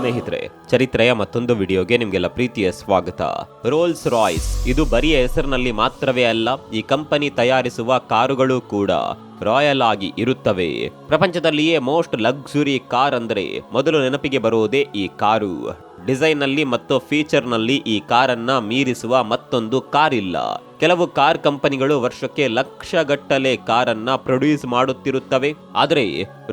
ಸ್ನೇಹಿತರೆ, ಚರಿತ್ರೆಯ ಮತ್ತೊಂದು ವಿಡಿಯೋಗೆ ನಿಮಗೆಲ್ಲ ಪ್ರೀತಿಯ ಸ್ವಾಗತ. ರೋಲ್ಸ್ ರಾಯ್ಸ್ ಇದು ಬರಿಯ ಹೆಸರಿನಲ್ಲಿ ಮಾತ್ರವೇ ಅಲ್ಲ, ಈ ಕಂಪನಿ ತಯಾರಿಸುವ ಕಾರುಗಳು ಕೂಡ ರಾಯಲ್ ಆಗಿ ಇರುತ್ತವೆ. ಪ್ರಪಂಚದಲ್ಲಿಯೇ ಮೋಸ್ಟ್ ಲಕ್ಸುರಿ ಕಾರ್ ಅಂದ್ರೆ ಮೊದಲು ನೆನಪಿಗೆ ಬರುವುದೇ ಈ ಕಾರು. ಡಿಸೈನ್ ನಲ್ಲಿ ಮತ್ತು ಫೀಚರ್ ನಲ್ಲಿ ಈ ಕಾರನ್ನ ಮೀರಿಸುವ ಮತ್ತೊಂದು ಕಾರ್ ಇಲ್ಲ. ಕೆಲವು ಕಾರ್ ಕಂಪನಿಗಳು ವರ್ಷಕ್ಕೆ ಲಕ್ಷಗಟ್ಟಲೆ ಕಾರನ್ನ ಪ್ರೊಡ್ಯೂಸ್ ಮಾಡುತ್ತಿರುತ್ತವೆ, ಆದರೆ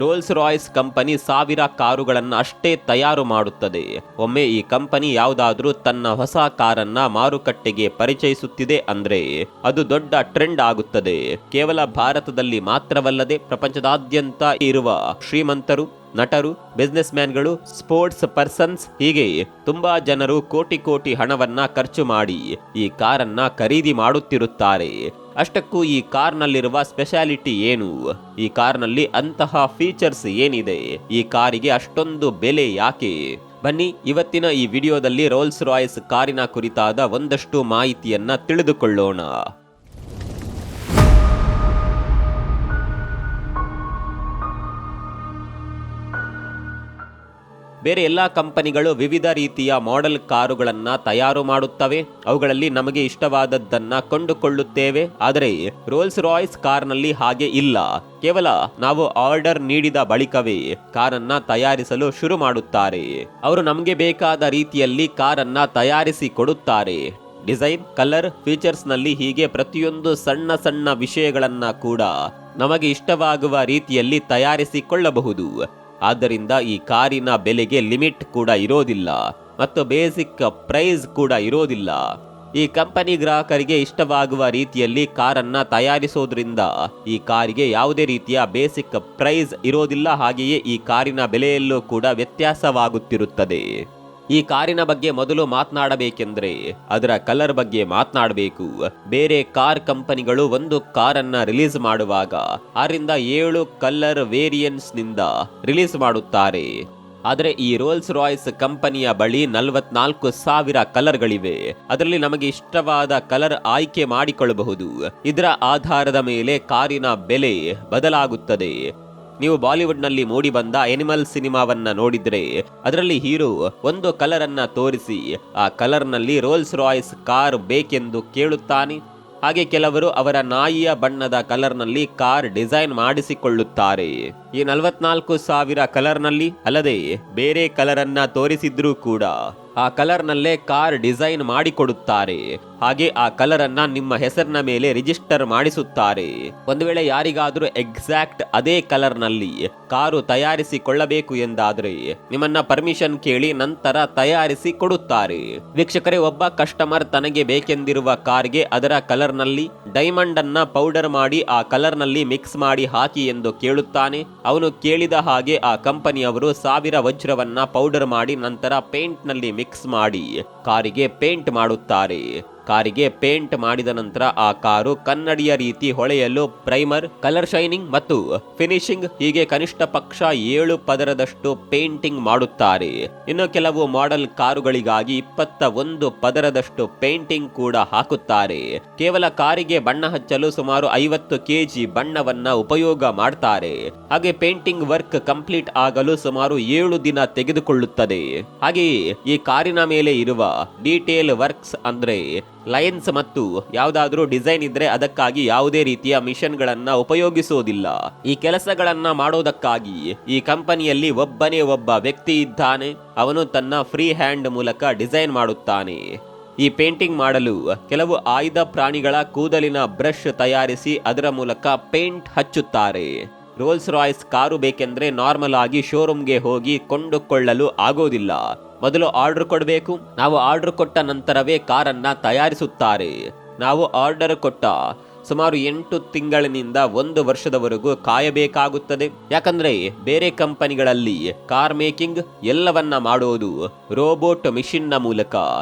ರೋಲ್ಸ್ ರಾಯ್ಸ್ ಕಂಪನಿ 1000 ಕಾರುಗಳನ್ನ ಅಷ್ಟೇ ತಯಾರು ಮಾಡುತ್ತದೆ. ಒಮ್ಮೆ ಈ ಕಂಪನಿ ಯಾವುದಾದ್ರೂ ತನ್ನ ಹೊಸ ಕಾರನ್ನ ಮಾರುಕಟ್ಟೆಗೆ ಪರಿಚಯಿಸುತ್ತಿದೆ ಅಂದ್ರೆ ಅದು ದೊಡ್ಡ ಟ್ರೆಂಡ್ ಆಗುತ್ತದೆ. ಕೇವಲ ಭಾರತದಲ್ಲಿ ಮಾತ್ರವಲ್ಲದೆ ಪ್ರಪಂಚದಾದ್ಯಂತ ಇರುವ ಶ್ರೀಮಂತರು, ನಟರು, ಬಿಸ್ನೆಸ್ ಮ್ಯಾನ್ಗಳು, ಸ್ಪೋರ್ಟ್ಸ್ ಪರ್ಸನ್ಸ್ ಹೀಗೆ ತುಂಬಾ ಜನರು ಕೋಟಿ ಕೋಟಿ ಹಣವನ್ನ ಖರ್ಚು ಮಾಡಿ ಈ ಕಾರನ್ನ ಖರೀದಿ ಮಾಡುತ್ತಿರುತ್ತಾರೆ. ಅಷ್ಟಕ್ಕೂ ಈ ಕಾರ್ನಲ್ಲಿರುವ ಸ್ಪೆಷಾಲಿಟಿ ಏನು? ಈ ಕಾರ್ನಲ್ಲಿ ಅಂತಹ ಫೀಚರ್ಸ್ ಏನಿದೆ? ಈ ಕಾರಿಗೆ ಅಷ್ಟೊಂದು ಬೆಲೆ ಯಾಕೆ? ಬನ್ನಿ ಇವತ್ತಿನ ಈ ವಿಡಿಯೋದಲ್ಲಿ ರೋಲ್ಸ್ ರಾಯ್ಸ್ ಕಾರಿನ ಕುರಿತಾದ ಒಂದಷ್ಟು ಮಾಹಿತಿಯನ್ನ ತಿಳಿದುಕೊಳ್ಳೋಣ. ಬೇರೆ ಎಲ್ಲ ಕಂಪನಿಗಳು ವಿವಿಧ ರೀತಿಯ ಮಾಡೆಲ್ ಕಾರುಗಳನ್ನ ತಯಾರು ಮಾಡುತ್ತವೆ. ಅವುಗಳಲ್ಲಿ ನಮಗೆ ಇಷ್ಟವಾದದ್ದನ್ನ ಕೊಂಡುಕೊಳ್ಳುತ್ತೇವೆ. ಆದರೆ ರೋಲ್ಸ್ ರಾಯ್ಸ್ ಕಾರ್ನಲ್ಲಿ ಹಾಗೆ ಇಲ್ಲ. ಕೇವಲ ನಾವು ಆರ್ಡರ್ ನೀಡಿದ ಬಳಿಕವೇ ಕಾರನ್ನ ತಯಾರಿಸಲು ಶುರು ಮಾಡುತ್ತಾರೆ. ಅವರು ನಮಗೆ ಬೇಕಾದ ರೀತಿಯಲ್ಲಿ ಕಾರನ್ನ ತಯಾರಿಸಿ ಕೊಡುತ್ತಾರೆ. ಡಿಸೈನ್, ಕಲರ್, ಫೀಚರ್ಸ್ ನಲ್ಲಿ ಹೀಗೆ ಪ್ರತಿಯೊಂದು ಸಣ್ಣ ಸಣ್ಣ ವಿಷಯಗಳನ್ನ ಕೂಡ ನಮಗೆ ಇಷ್ಟವಾಗುವ ರೀತಿಯಲ್ಲಿ ತಯಾರಿಸಿಕೊಳ್ಳಬಹುದು. ಆದ್ದರಿಂದ ಈ ಕಾರಿನ ಬೆಲೆಗೆ ಲಿಮಿಟ್ ಕೂಡ ಇರೋದಿಲ್ಲ ಮತ್ತು ಬೇಸಿಕ್ ಪ್ರೈಸ್ ಕೂಡ ಇರೋದಿಲ್ಲ. ಈ ಕಂಪನಿ ಗ್ರಾಹಕರಿಗೆ ಇಷ್ಟವಾಗುವ ರೀತಿಯಲ್ಲಿ ಕಾರನ್ನ ತಯಾರಿಸೋದ್ರಿಂದ ಈ ಕಾರಿಗೆ ಯಾವುದೇ ರೀತಿಯ ಬೇಸಿಕ್ ಪ್ರೈಸ್ ಇರೋದಿಲ್ಲ. ಹಾಗೆಯೇ ಈ ಕಾರಿನ ಬೆಲೆಯಲ್ಲೂ ಕೂಡ ವ್ಯತ್ಯಾಸವಾಗುತ್ತಿರುತ್ತದೆ. ಈ ಕಾರಿನ ಬಗ್ಗೆ ಮೊದಲು ಮಾತನಾಡಬೇಕೆಂದ್ರೆ ಅದರ ಕಲರ್ ಬಗ್ಗೆ ಮಾತನಾಡಬೇಕು. ಬೇರೆ ಕಾರ್ ಕಂಪನಿಗಳು ಒಂದು ಕಾರನ್ನ ರಿಲೀಸ್ ಮಾಡುವಾಗ 6-7 ಕಲರ್ ವೇರಿಯಂಟ್ಸ್ ನಿಂದ ರಿಲೀಸ್ ಮಾಡುತ್ತಾರೆ. ಆದರೆ ಈ ರೋಲ್ಸ್ ರಾಯ್ಸ್ ಕಂಪನಿಯ ಬಳಿ 44,000 ಕಲರ್ಗಳಿವೆ. ಅದರಲ್ಲಿ ನಮಗೆ ಇಷ್ಟವಾದ ಕಲರ್ ಆಯ್ಕೆ ಮಾಡಿಕೊಳ್ಳಬಹುದು. ಇದರ ಆಧಾರದ ಮೇಲೆ ಕಾರಿನ ಬೆಲೆ ಬದಲಾಗುತ್ತದೆ. ನೀವು ಬಾಲಿವುಡ್ ನಲ್ಲಿ ಮೂಡಿ ಬಂದ ಎನಿಮಲ್ ಸಿನಿಮಾವನ್ನ ನೋಡಿದ್ರೆ ಅದರಲ್ಲಿ ಹೀರೋ ಒಂದು ಕಲರ್ ಅನ್ನ ತೋರಿಸಿ ಆ ಕಲರ್ ನಲ್ಲಿ ರೋಲ್ಸ್ ರಾಯ್ಸ್ ಕಾರ್ ಬೇಕೆಂದು ಕೇಳುತ್ತಾನೆ. ಹಾಗೆ ಕೆಲವರು ಅವರ ನಾಯಿಯ ಬಣ್ಣದ ಕಲರ್ ನಲ್ಲಿ ಕಾರ್ ಡಿಸೈನ್ ಮಾಡಿಸಿಕೊಳ್ಳುತ್ತಾರೆ. ಈ 44,000 ಕಲರ್ ನಲ್ಲಿ ಅಲ್ಲದೆ ಬೇರೆ ಕಲರ್ ಅನ್ನ ತೋರಿಸಿದ್ರೂ ಕೂಡ ಆ ಕಲರ್ ನಲ್ಲೇ ಕಾರ್ ಡಿಸೈನ್ ಮಾಡಿಕೊಡುತ್ತಾರೆ. ಹಾಗೆ ಆ ಕಲರ್ ಅನ್ನ ನಿಮ್ಮ ಹೆಸರಿನ ಮೇಲೆ ರಿಜಿಸ್ಟರ್ ಮಾಡಿಸುತ್ತಾರೆ. ಒಂದು ವೇಳೆ ಯಾರಿಗಾದ್ರೂ ಎಕ್ಸಾಕ್ಟ್ ಅದೇ ಕಲರ್ ನಲ್ಲಿ ಕಾರು ತಯಾರಿಸಿಕೊಳ್ಳಬೇಕು ಎಂದಾದ್ರೆ ನಿಮ್ಮನ್ನ ಪರ್ಮಿಷನ್ ಕೇಳಿ ನಂತರ ತಯಾರಿಸಿ ಕೊಡುತ್ತಾರೆ. ವೀಕ್ಷಕರೇ, ಒಬ್ಬ ಕಸ್ಟಮರ್ ತನಗೆ ಬೇಕೆಂದಿರುವ ಕಾರ್ಗೆ ಅದರ ಕಲರ್ ನಲ್ಲಿ ಡೈಮಂಡ್ ಅನ್ನ ಪೌಡರ್ ಮಾಡಿ ಆ ಕಲರ್ ನಲ್ಲಿ ಮಿಕ್ಸ್ ಮಾಡಿ ಹಾಕಿ ಎಂದು ಕೇಳುತ್ತಾನೆ. ಅವನು ಕೇಳಿದ ಹಾಗೆ ಆ ಕಂಪನಿಯವರು 1000 ವಜ್ರವನ್ನ ಪೌಡರ್ ಮಾಡಿ ನಂತರ ಪೇಂಟ್ ನಲ್ಲಿ ಮಿಕ್ಸ್ ಮಾಡಿ ಕಾರಿಗೆ ಪೇಂಟ್ ಮಾಡುತ್ತಾರೆ. ಕಾರಿಗೆ ಪೇಂಟ್ ಮಾಡಿದ ನಂತರ ಆ ಕಾರು ಕನ್ನಡಿಯ ರೀತಿ ಹೊಳೆಯಲು ಪ್ರೈಮರ್, ಕಲರ್ ಶೈನಿಂಗ್ ಮತ್ತು ಫಿನಿಶಿಂಗ್ ಹೀಗೆ ಕನಿಷ್ಠ ಪಕ್ಷ 7 ಪದರದಷ್ಟು ಪೇಂಟಿಂಗ್ ಮಾಡುತ್ತಾರೆ. ಇನ್ನು ಕೆಲವು ಮಾಡೆಲ್ ಕಾರುಗಳಿಗಾಗಿ 21 ಪದರದಷ್ಟು ಪೇಂಟಿಂಗ್ ಕೂಡ ಹಾಕುತ್ತಾರೆ. ಕೇವಲ ಕಾರಿಗೆ ಬಣ್ಣ ಹಚ್ಚಲು ಸುಮಾರು 50 kg ಬಣ್ಣವನ್ನ ಉಪಯೋಗ ಮಾಡ್ತಾರೆ. ಹಾಗೆ ಪೇಂಟಿಂಗ್ ವರ್ಕ್ ಕಂಪ್ಲೀಟ್ ಆಗಲು ಸುಮಾರು 7 ದಿನ ತೆಗೆದುಕೊಳ್ಳುತ್ತದೆ. ಹಾಗೆಯೇ ಈ ಕಾರಿನ ಮೇಲೆ ಇರುವ ಡೀಟೇಲ್ ವರ್ಕ್ಸ್ ಅಂದ್ರೆ ಲೈನ್ಸ್ ಮತ್ತು ಯಾವುದಾದ್ರೂ ಡಿಸೈನ್ ಇದ್ರೆ ಅದಕ್ಕಾಗಿ ಯಾವುದೇ ರೀತಿಯ ಮಿಷನ್ ಗಳನ್ನ ಉಪಯೋಗಿಸೋದಿಲ್ಲ. ಈ ಕೆಲಸಗಳನ್ನ ಮಾಡೋದಕ್ಕಾಗಿ ಈ ಕಂಪನಿಯಲ್ಲಿ ಒಬ್ಬನೇ ಒಬ್ಬ ವ್ಯಕ್ತಿ ಇದ್ದಾನೆ. ಅವನು ತನ್ನ ಫ್ರೀ ಹ್ಯಾಂಡ್ ಮೂಲಕ ಡಿಸೈನ್ ಮಾಡುತ್ತಾನೆ. ಈ ಪೇಂಟಿಂಗ್ ಮಾಡಲು ಕೆಲವು ಆಯ್ದ ಪ್ರಾಣಿಗಳ ಕೂದಲಿನ ಬ್ರಷ್ ತಯಾರಿಸಿ ಅದರ ಮೂಲಕ ಪೇಂಟ್ ಹಚ್ಚುತ್ತಾರೆ. ರೋಲ್ಸ್ ರಾಯ್ಸ್ ಕಾರು ಬೇಕೆಂದ್ರೆ ನಾರ್ಮಲ್ ಆಗಿ ಶೋರೂಮ್ಗೆ ಹೋಗಿ ಕೊಂಡುಕೊಳ್ಳಲು ಆಗೋದಿಲ್ಲ. ಮೊದಲು ಆರ್ಡರ್ ಕೊಡಬೇಕು. ನಾವು ಆರ್ಡರ್ ಕೊಟ್ಟ ನಂತರವೇ ಕಾರನ್ನ ತಯಾರಿಸುತ್ತಾರೆ. ನಾವು ಆರ್ಡರ್ ಕೊಟ್ಟ ಸುಮಾರು 8 ತಿಂಗಳಿನಿಂದ 1 ವರ್ಷದವರೆಗೂ ಕಾಯಬೇಕಾಗುತ್ತದೆ. ಯಾಕಂದ್ರೆ ಬೇರೆ ಕಂಪನಿಗಳಲ್ಲಿ ಕಾರ್ ಮೇಕಿಂಗ್ ಎಲ್ಲವನ್ನ ಮಾಡೋದು ರೋಬೋಟ್ ಮಿಷಿನ್ ನ ಮೂಲಕ.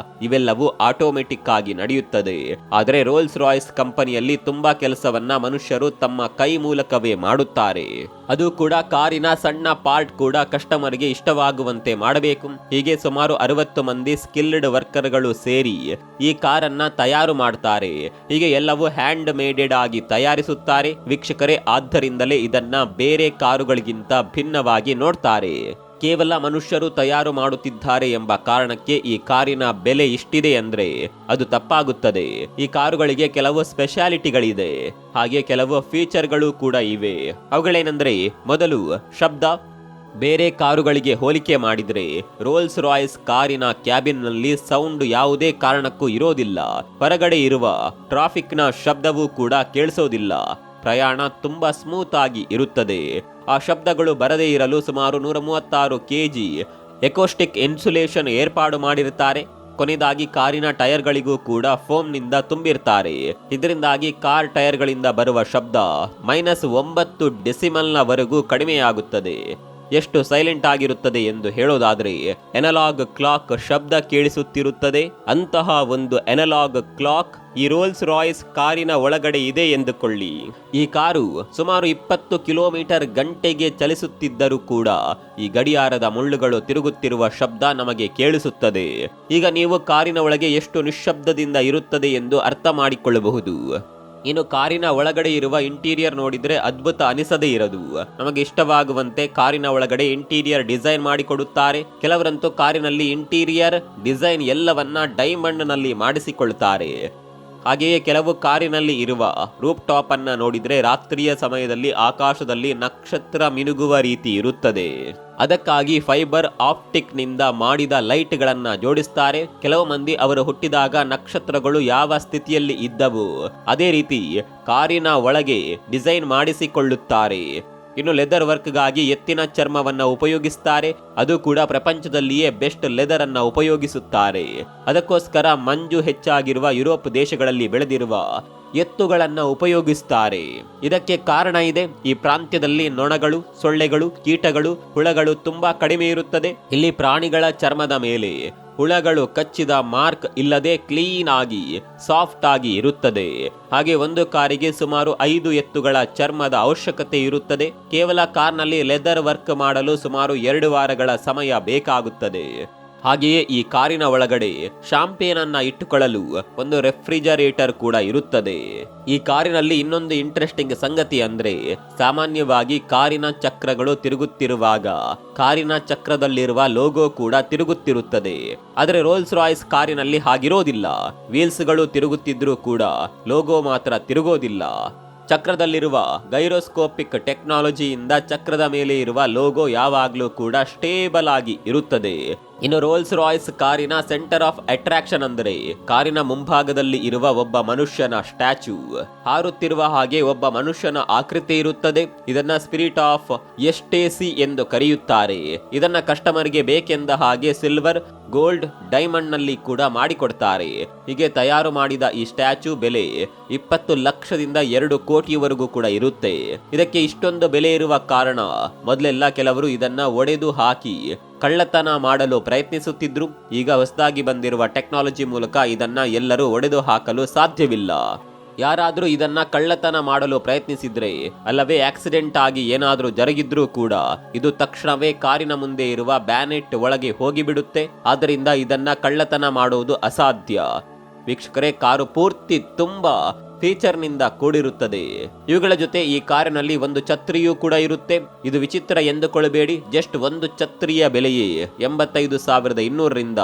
ಇವೆಲ್ಲವೂ ಆಟೋಮೆಟಿಕ್ ಆಗಿ ನಡೆಯುತ್ತದೆ. ಆದರೆ ರೋಲ್ಸ್ ರಾಯ್ಸ್ ಕಂಪನಿಯಲ್ಲಿ ತುಂಬಾ ಕೆಲಸವನ್ನ ಮನುಷ್ಯರು ತಮ್ಮ ಕೈ ಮೂಲಕವೇ ಮಾಡುತ್ತಾರೆ. ಅದು ಕೂಡ ಕಾರಿನ ಸಣ್ಣ ಪಾರ್ಟ್ ಕೂಡ ಕಸ್ಟಮರ್ಗೆ ಇಷ್ಟವಾಗುವಂತೆ ಮಾಡಬೇಕು. ಹೀಗೆ ಸುಮಾರು 60 ಮಂದಿ ಸ್ಕಿಲ್ಡ್ ವರ್ಕರ್ಗಳು ಸೇರಿ ಈ ಕಾರನ್ನ ತಯಾರು ಮಾಡ್ತಾರೆ. ಹೀಗೆ ಎಲ್ಲವೂ ಹ್ಯಾಂಡ್ ಮೇಡೆಡ್ ಆಗಿ ತಯಾರಿಸುತ್ತಾರೆ. ವೀಕ್ಷಕರೇ, ಆದ್ದರಿಂದಲೇ ಇದನ್ನ ಬೇರೆ ಕಾರುಗಳಿಗಿಂತ ಭಿನ್ನವಾಗಿ ನೋಡ್ತಾರೆ. ಕೇವಲ ಮನುಷ್ಯರು ತಯಾರು ಮಾಡುತ್ತಿದ್ದಾರೆ ಎಂಬ ಕಾರಣಕ್ಕೆ ಈ ಕಾರಿನ ಬೆಲೆ ಇಷ್ಟಿದೆ ಅಂದ್ರೆ ಅದು ತಪ್ಪಾಗುತ್ತದೆ. ಈ ಕಾರುಗಳಿಗೆ ಕೆಲವು ಸ್ಪೆಷಾಲಿಟಿಗಳಿದೆ, ಹಾಗೆ ಕೆಲವು ಫೀಚರ್ಗಳು ಕೂಡ ಇವೆ. ಅವುಗಳೇನೆಂದ್ರೆ, ಮೊದಲು ಶಬ್ದ. ಬೇರೆ ಕಾರುಗಳಿಗೆ ಹೋಲಿಕೆ ಮಾಡಿದ್ರೆ ರೋಲ್ಸ್ ರಾಯ್ಸ್ ಕಾರಿನ ಕ್ಯಾಬಿನ್ನಲ್ಲಿ ಸೌಂಡ್ ಯಾವುದೇ ಕಾರಣಕ್ಕೂ ಇರೋದಿಲ್ಲ. ಹೊರಗಡೆ ಇರುವ ಟ್ರಾಫಿಕ್ನ ಶಬ್ದವೂ ಕೂಡ ಕೇಳಿಸೋದಿಲ್ಲ. ಪ್ರಯಾಣ ತುಂಬಾ ಸ್ಮೂತ್ ಆಗಿ ಇರುತ್ತದೆ. ಆ ಶಬ್ದಗಳು ಬರದೇ ಇರಲು ಸುಮಾರು 136 kg ಎಕೋಸ್ಟಿಕ್ ಇನ್ಸುಲೇಷನ್ ಏರ್ಪಾಡು ಮಾಡಿರುತ್ತಾರೆ. ಕೊನೆಯದಾಗಿ ಕಾರಿನ ಟೈರ್ಗಳಿಗೂ ಕೂಡ ಫೋಮ್ನಿಂದ ತುಂಬಿರ್ತಾರೆ. ಇದರಿಂದಾಗಿ ಕಾರ್ ಟೈರ್ಗಳಿಂದ ಬರುವ ಶಬ್ದ -9 ಡೆಸಿಮಲ್ನವರೆಗೂ ಕಡಿಮೆಯಾಗುತ್ತದೆ. ಎಷ್ಟು ಸೈಲೆಂಟ್ ಆಗಿರುತ್ತದೆ ಎಂದು ಹೇಳೋದಾದ್ರೆ, ಎನಲಾಗ್ ಕ್ಲಾಕ್ ಶಬ್ದ ಕೇಳಿಸುತ್ತಿರುತ್ತದೆ. ಅಂತಹ ಒಂದು ಎನಲಾಗ್ ಕ್ಲಾಕ್ ಈ ರೋಲ್ಸ್ ರಾಯ್ಸ್ ಕಾರಿನ ಒಳಗಡೆ ಇದೆ ಎಂದುಕೊಳ್ಳಿ. ಈ ಕಾರು ಸುಮಾರು 20 ಕಿಲೋಮೀಟರ್ ಗಂಟೆಗೆ ಚಲಿಸುತ್ತಿದ್ದರೂ ಕೂಡ ಈ ಗಡಿಯಾರದ ಮುಳ್ಳುಗಳು ತಿರುಗುತ್ತಿರುವ ಶಬ್ದ ನಮಗೆ ಕೇಳಿಸುತ್ತದೆ. ಈಗ ನೀವು ಕಾರಿನ ಒಳಗೆ ಎಷ್ಟು ನಿಶ್ಶಬ್ದದಿಂದ ಇರುತ್ತದೆ ಎಂದು ಅರ್ಥ ಮಾಡಿಕೊಳ್ಳಬಹುದು. ಇನ್ನು ಕಾರಿನ ಒಳಗಡೆ ಇರುವ ಇಂಟೀರಿಯರ್ ನೋಡಿದ್ರೆ ಅದ್ಭುತ ಅನಿಸದೇ ಇರದು. ನಮಗೆ ಇಷ್ಟವಾಗುವಂತೆ ಕಾರಿನ ಒಳಗಡೆ ಇಂಟೀರಿಯರ್ ಡಿಸೈನ್ ಮಾಡಿಕೊಡುತ್ತಾರೆ. ಕೆಲವರಂತೂ ಕಾರಿನಲ್ಲಿ ಇಂಟೀರಿಯರ್ ಡಿಸೈನ್ ಎಲ್ಲವನ್ನ ಡೈಮಂಡ್ ನಲ್ಲಿ ಮಾಡಿಸಿಕೊಳ್ಳುತ್ತಾರೆ. ಹಾಗೆಯೇ ಕೆಲವು ಕಾರಿನಲ್ಲಿ ಇರುವ ರೂಫ್ ಟಾಪ್ ಅನ್ನ ನೋಡಿದ್ರೆ ರಾತ್ರಿಯ ಸಮಯದಲ್ಲಿ ಆಕಾಶದಲ್ಲಿ ನಕ್ಷತ್ರ ಮಿನುಗುವ ರೀತಿ ಇರುತ್ತದೆ. ಅದಕ್ಕಾಗಿ ಫೈಬರ್ ಆಪ್ಟಿಕ್ ನಿಂದ ಮಾಡಿದ ಲೈಟ್ ಗಳನ್ನ ಜೋಡಿಸ್ತಾರೆ. ಕೆಲವು ಮಂದಿ ಅವರು ಹುಟ್ಟಿದಾಗ ನಕ್ಷತ್ರಗಳು ಯಾವ ಸ್ಥಿತಿಯಲ್ಲಿ ಇದ್ದವು ಅದೇ ರೀತಿ ಕಾರಿನ ಒಳಗೆ ಡಿಸೈನ್ ಮಾಡಿಸಿಕೊಳ್ಳುತ್ತಾರೆ. ಇನ್ನು ಲೆದರ್ ವರ್ಕ್ಗಾಗಿ ಎತ್ತಿನ ಚರ್ಮವನ್ನ ಉಪಯೋಗಿಸುತ್ತಾರೆ. ಅದು ಕೂಡ ಪ್ರಪಂಚದಲ್ಲಿಯೇ ಬೆಸ್ಟ್ ಲೆದರ್ ಅನ್ನ ಉಪಯೋಗಿಸುತ್ತಾರೆ. ಅದಕ್ಕೋಸ್ಕರ ಮಂಜು ಹೆಚ್ಚಾಗಿರುವ ಯುರೋಪ್ ದೇಶಗಳಲ್ಲಿ ಬೆಳೆದಿರುವ ಎತ್ತುಗಳನ್ನ ಉಪಯೋಗಿಸುತ್ತಾರೆ. ಇದಕ್ಕೆ ಕಾರಣ ಇದೆ. ಈ ಪ್ರಾಂತ್ಯದಲ್ಲಿ ನೊಣಗಳು, ಸೊಳ್ಳೆಗಳು, ಕೀಟಗಳು, ಹುಳಗಳು ತುಂಬಾ ಕಡಿಮೆ ಇರುತ್ತದೆ. ಇಲ್ಲಿ ಪ್ರಾಣಿಗಳ ಚರ್ಮದ ಮೇಲೆ ಹುಳಗಳು ಕಚ್ಚಿದ ಮಾರ್ಕ್ ಇಲ್ಲದೆ ಕ್ಲೀನ್ ಆಗಿ ಸಾಫ್ಟ್ ಆಗಿ ಇರುತ್ತದೆ. ಹಾಗೆ ಒಂದು ಕಾರಿಗೆ ಸುಮಾರು 5 ಎತ್ತುಗಳ ಚರ್ಮದ ಅವಶ್ಯಕತೆ ಇರುತ್ತದೆ. ಕೇವಲ ಕಾರ್ನಲ್ಲಿ ಲೆದರ್ ವರ್ಕ್ ಮಾಡಲು ಸುಮಾರು 2 ವಾರಗಳ ಸಮಯ ಬೇಕಾಗುತ್ತದೆ. ಹಾಗೆಯೇ ಈ ಕಾರಿನ ಒಳಗಡೆ ಶಾಂಪೇನ್ ಅನ್ನ ಇಟ್ಟುಕೊಳ್ಳಲು ಒಂದು ರೆಫ್ರಿಜರೇಟರ್ ಕೂಡ ಇರುತ್ತದೆ. ಈ ಕಾರಿನಲ್ಲಿ ಇನ್ನೊಂದು ಇಂಟ್ರೆಸ್ಟಿಂಗ್ ಸಂಗತಿ ಅಂದ್ರೆ, ಸಾಮಾನ್ಯವಾಗಿ ಕಾರಿನ ಚಕ್ರಗಳು ತಿರುಗುತ್ತಿರುವಾಗ ಕಾರಿನ ಚಕ್ರದಲ್ಲಿರುವ ಲೋಗೋ ಕೂಡ ತಿರುಗುತ್ತಿರುತ್ತದೆ. ಆದರೆ ರೋಲ್ಸ್ ರಾಯ್ಸ್ ಕಾರಿನಲ್ಲಿ ಹಾಗಿರೋದಿಲ್ಲ. ವೀಲ್ಸ್ಗಳು ತಿರುಗುತ್ತಿದ್ರೂ ಕೂಡ ಲೋಗೋ ಮಾತ್ರ ತಿರುಗೋದಿಲ್ಲ. ಚಕ್ರದಲ್ಲಿರುವ ಗೈರೋಸ್ಕೋಪಿಕ್ ಟೆಕ್ನಾಲಜಿಯಿಂದ ಚಕ್ರದ ಮೇಲೆ ಇರುವ ಲೋಗೋ ಯಾವಾಗಲೂ ಕೂಡ ಸ್ಟೇಬಲ್ ಆಗಿ ಇರುತ್ತದೆ. ಇನ್ನು ರೋಲ್ಸ್ ರಾಯ್ಸ್ ಕಾರಿನ ಸೆಂಟರ್ ಆಫ್ ಅಟ್ರಾಕ್ಷನ್ ಅಂದರೆ ಕಾರಿನ ಮುಂಭಾಗದಲ್ಲಿ ಇರುವ ಒಬ್ಬ ಮನುಷ್ಯನ ಸ್ಟ್ಯಾಚ್ಯೂ. ಹಾರುತ್ತಿರುವ ಹಾಗೆ ಒಬ್ಬ ಮನುಷ್ಯನ ಆಕೃತಿ ಇರುತ್ತದೆ. ಇದನ್ನ ಸ್ಪಿರಿಟ್ ಆಫ್ ಎಸ್ಟೇಸಿ ಎಂದು ಕರೆಯುತ್ತಾರೆ. ಇದನ್ನ ಕಸ್ಟಮರ್ಗೆ ಬೇಕೆಂದ ಹಾಗೆ ಸಿಲ್ವರ್, ಗೋಲ್ಡ್, ಡೈಮಂಡ್ ನಲ್ಲಿ ಕೂಡ ಮಾಡಿಕೊಡ್ತಾರೆ. ಹೀಗೆ ತಯಾರು ಮಾಡಿದ ಈ ಸ್ಟ್ಯಾಚ್ಯೂ ಬೆಲೆ 20 ಲಕ್ಷದಿಂದ 2 ಕೋಟಿವರೆಗೂ ಕೂಡ ಇರುತ್ತೆ. ಇದಕ್ಕೆ ಇಷ್ಟೊಂದು ಬೆಲೆ ಇರುವ ಕಾರಣ ಮೊದಲೆಲ್ಲ ಕೆಲವರು ಇದನ್ನ ಒಡೆದು ಹಾಕಿ ಕಳ್ಳತನ ಮಾಡಲು ಪ್ರಯತ್ನಿಸುತ್ತಿದ್ರು. ಈಗ ಹೊಸದಾಗಿ ಬಂದಿರುವ ಟೆಕ್ನಾಲಜಿ ಮೂಲಕ ಇದನ್ನ ಎಲ್ಲರೂ ಒಡೆದು ಹಾಕಲು ಸಾಧ್ಯವಿಲ್ಲ. ಯಾರಾದ್ರೂ ಇದನ್ನ ಕಳ್ಳತನ ಮಾಡಲು ಪ್ರಯತ್ನಿಸಿದ್ರೆ, ಅಲ್ಲವೇ ಆಕ್ಸಿಡೆಂಟ್ ಆಗಿ ಏನಾದ್ರೂ ಜರುಗಿದ್ರೂ ಕೂಡ ಇದು ತಕ್ಷಣವೇ ಕಾರಿನ ಮುಂದೆ ಇರುವ ಬ್ಯಾನೆಟ್ ಒಳಗೆ ಹೋಗಿಬಿಡುತ್ತೆ. ಆದ್ದರಿಂದ ಇದನ್ನ ಕಳ್ಳತನ ಮಾಡುವುದು ಅಸಾಧ್ಯ. ವೀಕ್ಷಕರೇ, ಕಾರು ಪೂರ್ತಿ ತುಂಬಾ ಫೀಚರ್ ನಿಂದ ಕೂಡಿರುತ್ತದೆ. ಇವುಗಳ ಜೊತೆ ಈ ಕಾರಿನಲ್ಲಿ ಒಂದು ಛತ್ರಿಯೂ ಕೂಡ ಇರುತ್ತೆ. ಇದು ವಿಚಿತ್ರ ಎಂದುಕೊಳ್ಳಬೇಡಿ. ಜಸ್ಟ್ ಒಂದು ಛತ್ರಿಯ ಬೆಲೆಯೇ 85,200 ರಿಂದ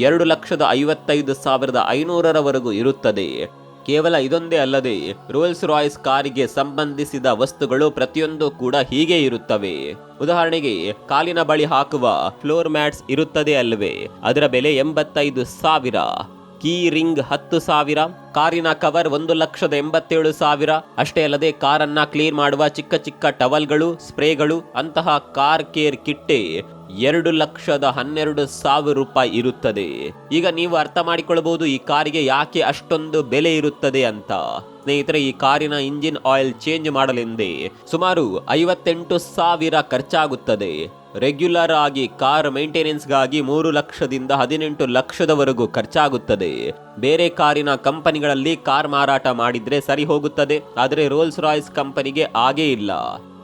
2,55,500 ಇರುತ್ತದೆ. ಕೇವಲ ಇದೊಂದೇ ಅಲ್ಲದೆ ರೋಲ್ಸ್ ರಾಯ್ಸ್ ಕಾರಿಗೆ ಸಂಬಂಧಿಸಿದ ವಸ್ತುಗಳು ಪ್ರತಿಯೊಂದು ಕೂಡ ಹೀಗೆ ಇರುತ್ತವೆ. ಉದಾಹರಣೆಗೆ ಕಾಲಿನ ಬಳಿ ಹಾಕುವ ಫ್ಲೋರ್ ಮ್ಯಾಟ್ಸ್ ಇರುತ್ತದೆ ಅಲ್ವೇ, ಅದರ ಬೆಲೆ 85,000. Key ring 10,000. ಕಾರಿನ ಕವರ್ 1,87,000. ಅಷ್ಟೇ ಅಲ್ಲದೆ ಕಾರನ್ನ ಕ್ಲೀನ್ ಮಾಡುವ ಚಿಕ್ಕ ಚಿಕ್ಕ ಟವಲ್ಗಳು, ಸ್ಪ್ರೇಗಳು, ಅಂತಹ ಕಾರ್ ಕೇರ್ ಕಿಟ್ಟೆ 2,12,000 ರೂಪಾಯಿ ಇರುತ್ತದೆ. ಈಗ ನೀವು ಅರ್ಥ ಮಾಡಿಕೊಳ್ಳಬಹುದು ಈ ಕಾರಿಗೆ ಯಾಕೆ ಅಷ್ಟೊಂದು ಬೆಲೆ ಇರುತ್ತದೆ ಅಂತ. ಸ್ನೇಹಿತರೆ, ಈ ಕಾರಿನ ಇಂಜಿನ್ ಆಯಿಲ್ ಚೇಂಜ್ ಮಾಡಲೆಂದೇ ಸುಮಾರು 58,000 ಖರ್ಚಾಗುತ್ತದೆ. ರೆಗ್ಯುಲರ್ ಆಗಿ ಕಾರ್ ಮೇಂಟೆನೆನ್ಸ್ಗಾಗಿ 3 ಲಕ್ಷದಿಂದ 18 ಲಕ್ಷದವರೆಗೂ ಖರ್ಚಾಗುತ್ತದೆ. ಬೇರೆ ಕಾರಿನ ಕಂಪನಿಗಳಲ್ಲಿ ಕಾರ್ ಮಾರಾಟ ಮಾಡಿದ್ರೆ ಸರಿ ಹೋಗುತ್ತದೆ, ಆದರೆ ರೋಲ್ಸ್ ರಾಯ್ಸ್ ಕಂಪನಿಗೆ ಹಾಗೇ ಇಲ್ಲ.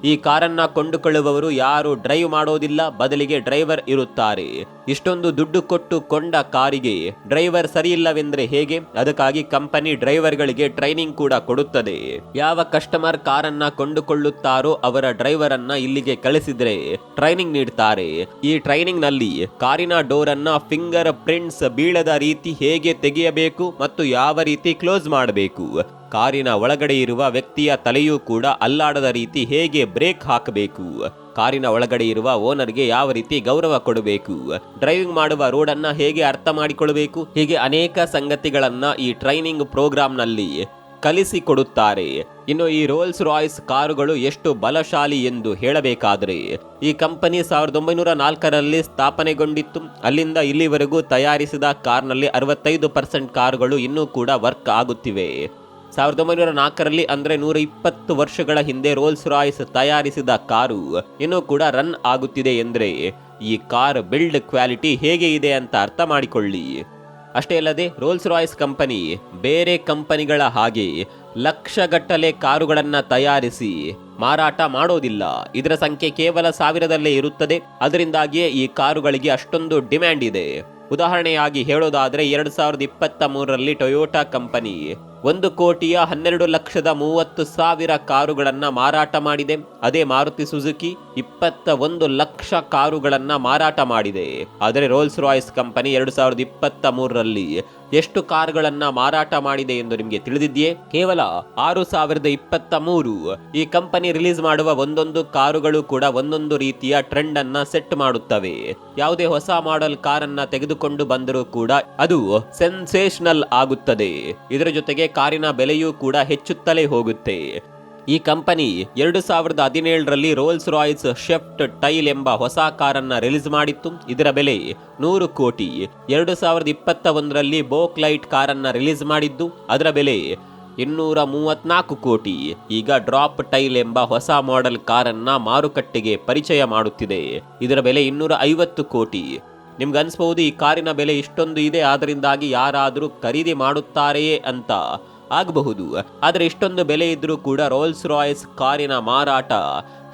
ಈ ಕಾರನ್ನ ಕೊಂಡುಕೊಳ್ಳುವವರು ಯಾರು ಡ್ರೈವ್ ಮಾಡೋದಿಲ್ಲ, ಬದಲಿಗೆ ಡ್ರೈವರ್ ಇರುತ್ತಾರೆ. ಇಷ್ಟೊಂದು ದುಡ್ಡು ಕೊಟ್ಟು ಕೊಂಡ ಕಾರಿಗೆ ಡ್ರೈವರ್ ಸರಿಯಿಲ್ಲವೆಂದ್ರೆ ಹೇಗೆ? ಅದಕ್ಕಾಗಿ ಕಂಪನಿ ಡ್ರೈವರ್ಗಳಿಗೆ ಟ್ರೈನಿಂಗ್ ಕೂಡ ಕೊಡುತ್ತದೆ. ಯಾವ ಕಸ್ಟಮರ್ ಕಾರನ್ನ ಕೊಂಡುಕೊಳ್ಳುತ್ತಾರೋ ಅವರ ಡ್ರೈವರ್ ಅನ್ನ ಇಲ್ಲಿಗೆ ಕಳಿಸಿದ್ರೆ ಟ್ರೈನಿಂಗ್ ನೀಡ್ತಾರೆ. ಈ ಟ್ರೈನಿಂಗ್ ನಲ್ಲಿ ಕಾರಿನ ಡೋರ್ ಅನ್ನ ಫಿಂಗರ್ ಪ್ರಿಂಟ್ಸ್ ಬೀಳದ ರೀತಿ ಹೇಗೆ ತೆಗೆಯಬೇಕು ಮತ್ತು ಯಾವ ರೀತಿ ಕ್ಲೋಸ್ ಮಾಡಬೇಕು, ಕಾರಿನ ಒಳಗಡೆ ಇರುವ ವ್ಯಕ್ತಿಯ ತಲೆಯೂ ಕೂಡ ಅಲ್ಲಾಡದ ರೀತಿ ಹೇಗೆ ಬ್ರೇಕ್ ಹಾಕಬೇಕು, ಕಾರಿನ ಒಳಗಡೆ ಇರುವ ಓನರ್ಗೆ ಯಾವ ರೀತಿ ಗೌರವ ಕೊಡಬೇಕು, ಡ್ರೈವಿಂಗ್ ಮಾಡುವ ರೋಡ್ ಅನ್ನ ಹೇಗೆ ಅರ್ಥ ಮಾಡಿಕೊಳ್ಳಬೇಕು, ಹೀಗೆ ಅನೇಕ ಸಂಗತಿಗಳನ್ನ ಈ ಟ್ರೈನಿಂಗ್ ಪ್ರೋಗ್ರಾಮ್ ನಲ್ಲಿ ಕಲಿಸಿಕೊಡುತ್ತಾರೆ. ಇನ್ನು ಈ ರೋಲ್ಸ್ ರಾಯ್ಸ್ ಕಾರುಗಳು ಎಷ್ಟು ಬಲಶಾಲಿ ಎಂದು ಹೇಳಬೇಕಾದರೆ, ಈ ಕಂಪನಿ 1904ರಲ್ಲಿ ಸ್ಥಾಪನೆಗೊಂಡಿತ್ತು. ಅಲ್ಲಿಂದ ಇಲ್ಲಿವರೆಗೂ ತಯಾರಿಸಿದ ಕಾರ್ನಲ್ಲಿ 65% ಕಾರುಗಳು ಇನ್ನೂ ಕೂಡ ವರ್ಕ್ ಆಗುತ್ತಿವೆ. 1904ರಲ್ಲಿ ಅಂದ್ರೆ 120 ವರ್ಷಗಳ ಹಿಂದೆ ರೋಲ್ಸ್ ರಾಯ್ಸ್ ತಯಾರಿಸಿದ ಕಾರು ಇನ್ನೂ ಕೂಡ ರನ್ ಆಗುತ್ತಿದೆ ಎಂದ್ರೆ ಈ ಕಾರ್ ಬಿಲ್ಡ್ ಕ್ವಾಲಿಟಿ ಹೇಗೆ ಇದೆ ಅಂತ ಅರ್ಥ ಮಾಡಿಕೊಳ್ಳಿ. ಅಷ್ಟೇ ಅಲ್ಲದೆ ರೋಲ್ಸ್ ರಾಯ್ಸ್ ಕಂಪನಿ ಬೇರೆ ಕಂಪನಿಗಳ ಹಾಗೆ ಲಕ್ಷಗಟ್ಟಲೆ ಕಾರುಗಳನ್ನ ತಯಾರಿಸಿ ಮಾರಾಟ ಮಾಡೋದಿಲ್ಲ. ಇದರ ಸಂಖ್ಯೆ ಕೇವಲ 1000ದಲ್ಲೇ ಇರುತ್ತದೆ. ಅದರಿಂದಾಗಿಯೇ ಈ ಕಾರುಗಳಿಗೆ ಅಷ್ಟೊಂದು ಡಿಮ್ಯಾಂಡ್ ಇದೆ. ಉದಾಹರಣೆಯಾಗಿ ಹೇಳೋದಾದ್ರೆ 2023ರಲ್ಲಿ ಟೊಯೋಟಾ ಕಂಪನಿ 1,12,30,30,000 ಕಾರುಗಳನ್ನ ಮಾರಾಟ ಮಾಡಿದೆ. ಅದೇ ಮಾರುತಿ ಸುಜುಕಿ 21 ಲಕ್ಷ ಕಾರುಗಳನ್ನ ಮಾರಾಟ ಮಾಡಿದೆ. ಆದರೆ ರೋಲ್ಸ್ ರಾಯ್ಸ್ ಕಂಪನಿ 2023ರಲ್ಲಿ ಎಷ್ಟು ಕಾರುಗಳನ್ನ ಮಾರಾಟ ಮಾಡಿದೆ ಎಂದು ನಿಮಗೆ ತಿಳಿದಿದೆಯೇ? ಕೇವಲ 6,023. ಈ ಕಂಪನಿ ರಿಲೀಸ್ ಮಾಡುವ ಒಂದೊಂದು ಕಾರುಗಳು ಕೂಡ ಒಂದೊಂದು ರೀತಿಯ ಟ್ರೆಂಡ್ ಅನ್ನ ಸೆಟ್ ಮಾಡುತ್ತವೆ. ಯಾವುದೇ ಹೊಸ ಮಾಡೆಲ್ ಕಾರನ್ನ ತೆಗೆದುಕೊಂಡು ಬಂದರೂ ಕೂಡ ಅದು ಸೆನ್ಸೇಷನಲ್ ಆಗುತ್ತದೆ. ಇದರ ಜೊತೆಗೆ ಕಾರಿನ ಬೆಲೆಯೂ ಕೂಡ ಹೆಚ್ಚುತ್ತಲೇ ಹೋಗುತ್ತೆ. ಈ ಕಂಪನಿ 2017ರಲ್ಲಿ ರೋಲ್ಸ್ ರಾಯ್ಸ್ ಶೆಫ್ಟ್ ಟೈಲ್ ಎಂಬ ಹೊಸ ಕಾರನ್ನ ರಿಲೀಸ್ ಮಾಡಿತ್ತು. ಇದರ ಬೆಲೆ 100 ಕೋಟಿ. 2021ರಲ್ಲಿ ಬೋಕ್ಲೈಟ್ ಕಾರನ್ನ ರಿಲೀಸ್ ಮಾಡಿದ್ದು, ಅದರ ಬೆಲೆ 234 ಕೋಟಿ. ಈಗ ಡ್ರಾಪ್ ಟೈಲ್ ಎಂಬ ಹೊಸ ಮಾಡೆಲ್ ಕಾರನ್ನ ಮಾರುಕಟ್ಟೆಗೆ ಪರಿಚಯ ಮಾಡುತ್ತಿದೆ. ಇದರ ಬೆಲೆ 250 ಕೋಟಿ. ನಿಮ್ಗನ್ಸ್ಬಹುದು ಈ ಕಾರಿನ ಬೆಲೆ ಇಷ್ಟೊಂದು ಇದೆ, ಆದ್ದರಿಂದಾಗಿ ಯಾರಾದರೂ ಖರೀದಿ ಮಾಡುತ್ತಾರೆಯೇ ಅಂತ ಆಗಬಹುದು. ಆದರೆ ಇಷ್ಟೊಂದು ಬೆಲೆ ಇದ್ರೂ ಕೂಡ ರೋಲ್ಸ್ ರಾಯ್ಸ್ ಕಾರಿನ ಮಾರಾಟ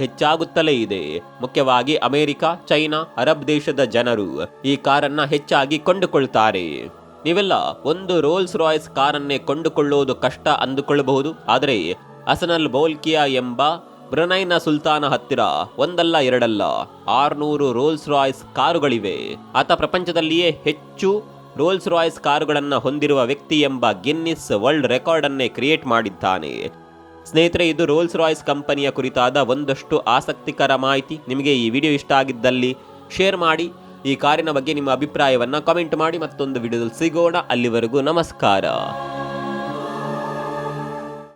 ಹೆಚ್ಚಾಗುತ್ತಲೇ ಇದೆ. ಮುಖ್ಯವಾಗಿ ಅಮೆರಿಕ, ಚೈನಾ, ಅರಬ್ ದೇಶದ ಜನರು ಈ ಕಾರನ್ನ ಹೆಚ್ಚಾಗಿ ಕೊಂಡುಕೊಳ್ತಾರೆ. ನೀವೆಲ್ಲ ಒಂದು ರೋಲ್ಸ್ ರಾಯ್ಸ್ ಕಾರನ್ನೇ ಕೊಂಡುಕೊಳ್ಳೋದು ಕಷ್ಟ ಅಂದುಕೊಳ್ಳಬಹುದು. ಆದರೆ ಅಸನಲ್ ಬೌಲ್ಕಿಯಾ ಎಂಬ ಬ್ರುನೈನ ಸುಲ್ತಾನ ಹತ್ತಿರ ಒಂದಲ್ಲ ಎರಡಲ್ಲ 600 ರೋಲ್ಸ್ ರಾಯ್ಸ್ ಕಾರುಗಳಿವೆ. ಆತ ಪ್ರಪಂಚದಲ್ಲಿಯೇ ಹೆಚ್ಚು ರೋಲ್ಸ್ ರಾಯ್ಸ್ ಕಾರುಗಳನ್ನು ಹೊಂದಿರುವ ವ್ಯಕ್ತಿ ಎಂಬ ಗಿನ್ನಿಸ್ ವರ್ಲ್ಡ್ ರೆಕಾರ್ಡ್ ಅನ್ನೇ ಕ್ರಿಯೇಟ್ ಮಾಡಿದ್ದಾನೆ. ಸ್ನೇಹಿತರೆ, ಇದು ರೋಲ್ಸ್ ರಾಯ್ಸ್ ಕಂಪನಿಯ ಕುರಿತಾದ ಒಂದಷ್ಟು ಆಸಕ್ತಿಕರ ಮಾಹಿತಿ. ನಿಮಗೆ ಈ ವಿಡಿಯೋ ಇಷ್ಟ ಆಗಿದ್ದಲ್ಲಿ ಶೇರ್ ಮಾಡಿ. ಈ ಕಾರಿನ ಬಗ್ಗೆ ನಿಮ್ಮ ಅಭಿಪ್ರಾಯವನ್ನು ಕಾಮೆಂಟ್ ಮಾಡಿ. ಮತ್ತೊಂದು ವಿಡಿಯೋದಲ್ಲಿ ಸಿಗೋಣ. ಅಲ್ಲಿವರೆಗೂ ನಮಸ್ಕಾರ.